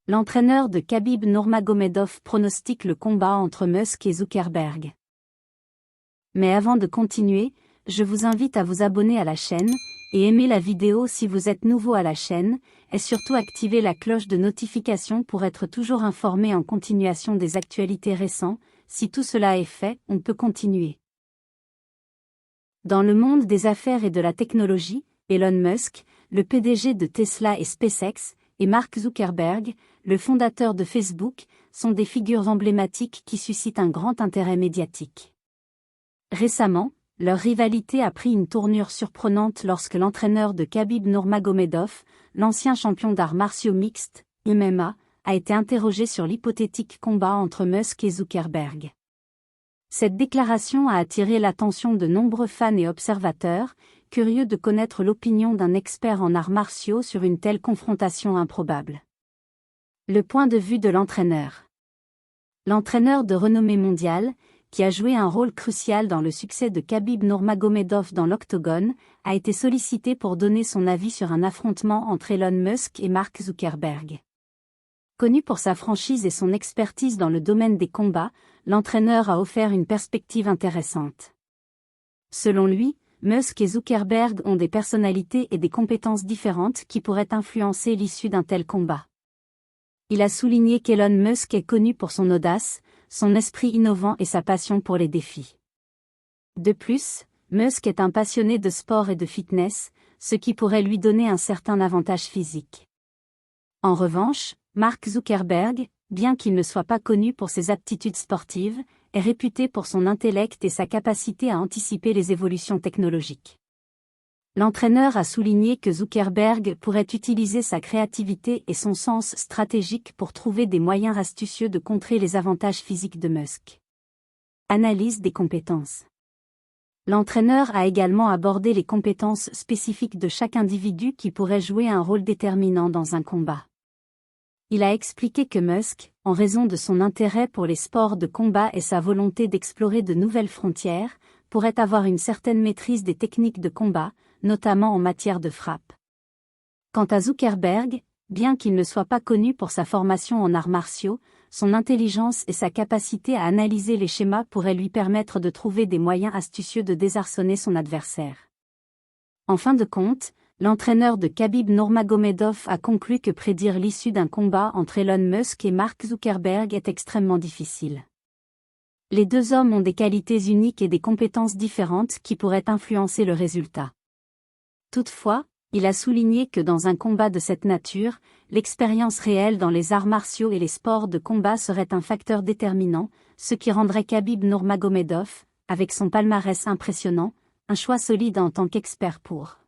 L'entraîneur de Khabib Nurmagomedov pronostique le combat entre Musk et Zuckerberg. Mais avant de continuer, je vous invite à vous abonner à la chaîne, et aimer la vidéo si vous êtes nouveau à la chaîne, et surtout activer la cloche de notification pour être toujours informé en continuation des actualités récentes. Si tout cela est fait, on peut continuer. Dans le monde des affaires et de la technologie, Elon Musk, le PDG de Tesla et SpaceX, et Mark Zuckerberg, le fondateur de Facebook, sont des figures emblématiques qui suscitent un grand intérêt médiatique. Récemment, leur rivalité a pris une tournure surprenante lorsque l'entraîneur de Khabib Nurmagomedov, l'ancien champion d'arts martiaux mixtes, MMA, a été interrogé sur l'hypothétique combat entre Musk et Zuckerberg. Cette déclaration a attiré l'attention de nombreux fans et observateurs, curieux de connaître l'opinion d'un expert en arts martiaux sur une telle confrontation improbable. Le point de vue de l'entraîneur. L'entraîneur de renommée mondiale, qui a joué un rôle crucial dans le succès de Khabib Nurmagomedov dans l'octogone, a été sollicité pour donner son avis sur un affrontement entre Elon Musk et Mark Zuckerberg. Connu pour sa franchise et son expertise dans le domaine des combats, l'entraîneur a offert une perspective intéressante. Selon lui, Musk et Zuckerberg ont des personnalités et des compétences différentes qui pourraient influencer l'issue d'un tel combat. Il a souligné qu'Elon Musk est connu pour son audace, son esprit innovant et sa passion pour les défis. De plus, Musk est un passionné de sport et de fitness, ce qui pourrait lui donner un certain avantage physique. En revanche, Mark Zuckerberg, bien qu'il ne soit pas connu pour ses aptitudes sportives, est réputé pour son intellect et sa capacité à anticiper les évolutions technologiques. L'entraîneur a souligné que Zuckerberg pourrait utiliser sa créativité et son sens stratégique pour trouver des moyens astucieux de contrer les avantages physiques de Musk. Analyse des compétences. L'entraîneur a également abordé les compétences spécifiques de chaque individu qui pourrait jouer un rôle déterminant dans un combat. Il a expliqué que Musk, en raison de son intérêt pour les sports de combat et sa volonté d'explorer de nouvelles frontières, pourrait avoir une certaine maîtrise des techniques de combat, notamment en matière de frappe. Quant à Zuckerberg, bien qu'il ne soit pas connu pour sa formation en arts martiaux, son intelligence et sa capacité à analyser les schémas pourraient lui permettre de trouver des moyens astucieux de désarçonner son adversaire. En fin de compte, l'entraîneur de Khabib Nurmagomedov a conclu que prédire l'issue d'un combat entre Elon Musk et Mark Zuckerberg est extrêmement difficile. Les deux hommes ont des qualités uniques et des compétences différentes qui pourraient influencer le résultat. Toutefois, il a souligné que dans un combat de cette nature, l'expérience réelle dans les arts martiaux et les sports de combat serait un facteur déterminant, ce qui rendrait Khabib Nurmagomedov, avec son palmarès impressionnant, un choix solide en tant qu'expert pour